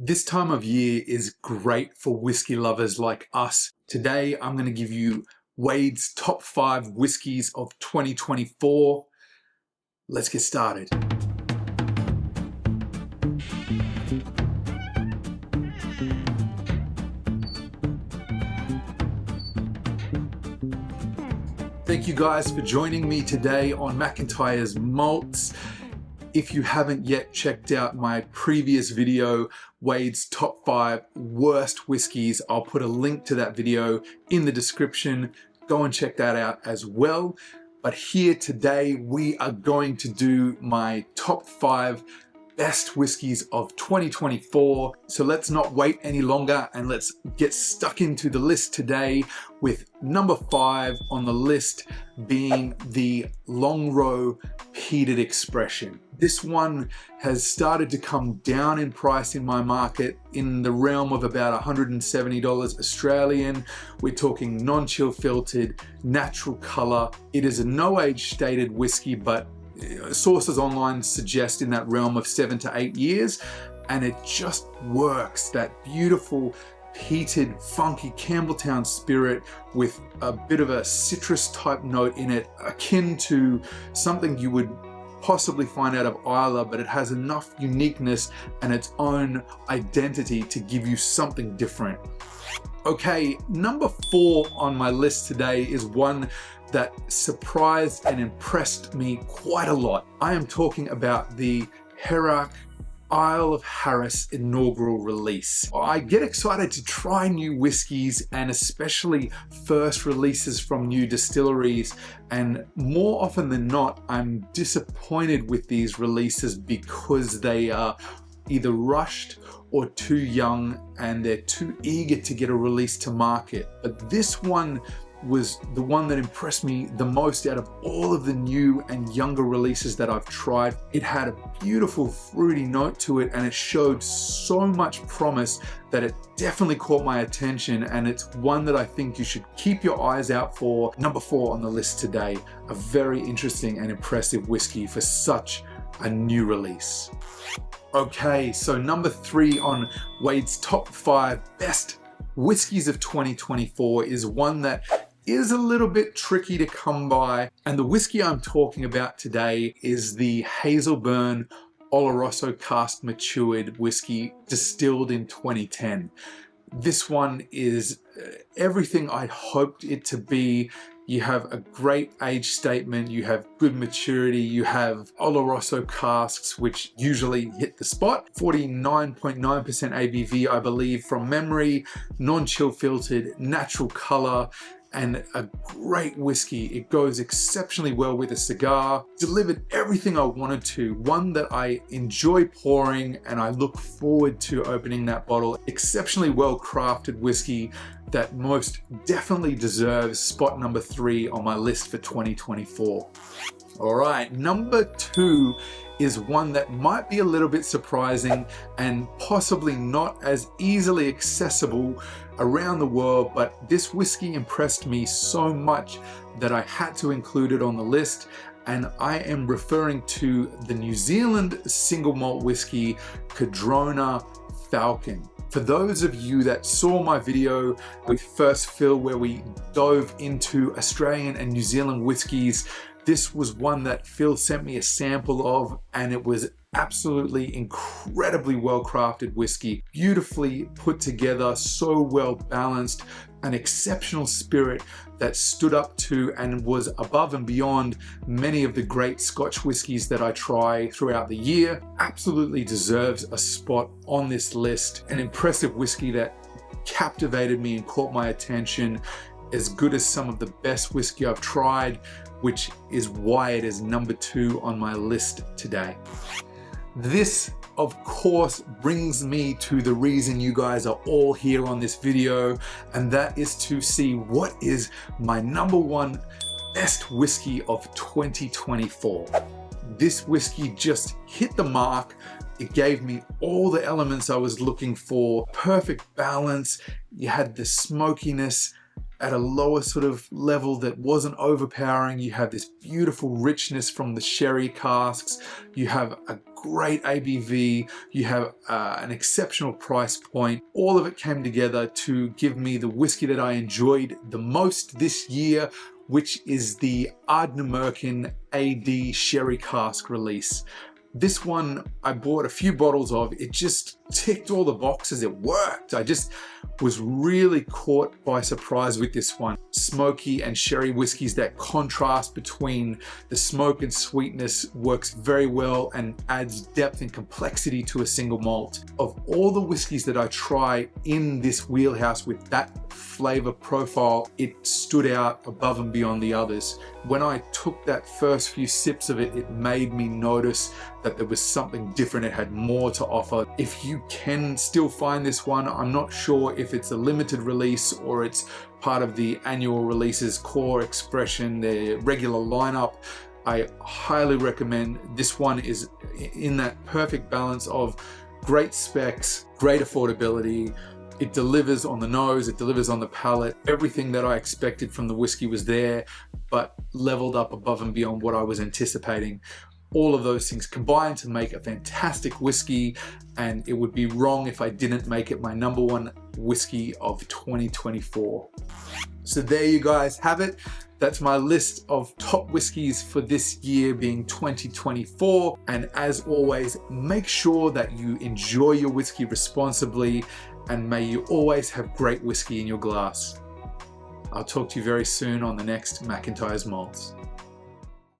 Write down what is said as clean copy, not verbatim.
This time of year is great for whiskey lovers like us. Today, I'm going to give you Wade's top 5 whiskies of 2024. Let's get started. Thank you guys for joining me today on McIntyre's Malts. If you haven't yet checked out my previous video, Wade's top 5 worst whiskies, I'll put a link to that video in the description. Go and check that out as well. But here today, we are going to do my top 5 best whiskies of 2024. So let's not wait any longer and let's get stuck into the list today with number 5 on the list being the Longrow Peated Expression. This one has started to come down in price in my market in the realm of about $170 Australian. We're talking non-chill filtered, natural color. It is a no age stated whiskey, but sources online suggest in that realm of 7 to 8 years, and it just works. That beautiful peated, funky Campbelltown spirit with a bit of a citrus type note in it, akin to something you would possibly find out of Islay, but it has enough uniqueness and its own identity to give you something different. Okay, number 4 on my list today is one that surprised and impressed me quite a lot. I am talking about the Herak Isle of Harris inaugural release. I get excited to try new whiskies and especially first releases from new distilleries, and more often than not, I'm disappointed with these releases because they are either rushed or too young and they're too eager to get a release to market. But this one was the one that impressed me the most out of all of the new and younger releases that I've tried. It had a beautiful fruity note to it and it showed so much promise that it definitely caught my attention, and it's one that I think you should keep your eyes out for. Number 4 on the list today, a very interesting and impressive whiskey for such a new release. Okay, so number 3 on Wade's top 5 best whiskeys of 2024 is one that is a little bit tricky to come by, and the whiskey I'm talking about today is the Hazelburn Oloroso cask matured whiskey distilled in 2010. This one is everything I hoped it to be. You have a great age statement, you have good maturity, you have Oloroso casks, which usually hit the spot. 49.9% ABV, I believe, from memory, non-chill filtered, natural color, and a great whiskey. It goes exceptionally well with a cigar, delivered everything I wanted to, one that I enjoy pouring and I look forward to opening that bottle. Exceptionally well crafted whiskey that most definitely deserves spot number 3 on my list for 2024. All right, number 2 is one that might be a little bit surprising and possibly not as easily accessible around the world, but this whiskey impressed me so much that I had to include it on the list, and I am referring to the New Zealand single malt whiskey Cardrona Falcon. For those of you that saw my video with First Fill where we dove into Australian and New Zealand whiskies, this was one that Phil sent me a sample of, and it was absolutely incredibly well crafted whiskey, beautifully put together, so well balanced, an exceptional spirit that stood up to and was above and beyond many of the great Scotch whiskies that I try throughout the year. Absolutely deserves a spot on this list. An impressive whiskey that captivated me and caught my attention, as good as some of the best whiskey I've tried, which is why it is number 2 on my list today. This, of course, brings me to the reason you guys are all here on this video, and that is to see what is my number 1 best whiskey of 2024. This whiskey just hit the mark. It gave me all the elements I was looking for. Perfect balance. You had the smokiness at a lower sort of level that wasn't overpowering. You have this beautiful richness from the sherry casks. You have a great ABV, you have an exceptional price point. All of it came together to give me the whiskey that I enjoyed the most this year, which is the Ardnamurchan AD Sherry Cask release. This one I bought a few bottles of. It just ticked all the boxes. It worked. I just was really caught by surprise with this one. Smoky and sherry whiskeys, that contrast between the smoke and sweetness works very well and adds depth and complexity to a single malt. Of all the whiskeys that I try in this wheelhouse with that flavor profile, it stood out above and beyond the others. When I took that first few sips of it, it made me notice that there was something different. It had more to offer. If you can still find this one, I'm not sure if it's a limited release or it's part of the annual releases core expression, the regular lineup. I highly recommend. This one is in that perfect balance of great specs, great affordability. It delivers on the nose, it delivers on the palate. Everything that I expected from the whiskey was there, but leveled up above and beyond what I was anticipating. All of those things combined to make a fantastic whiskey, and it would be wrong if I didn't make it my #1 whiskey of 2024. So there you guys have it. That's my list of top whiskeys for this year being 2024. And as always, make sure that you enjoy your whiskey responsibly, and may you always have great whiskey in your glass. I'll talk to you very soon on the next McIntyre's Malts.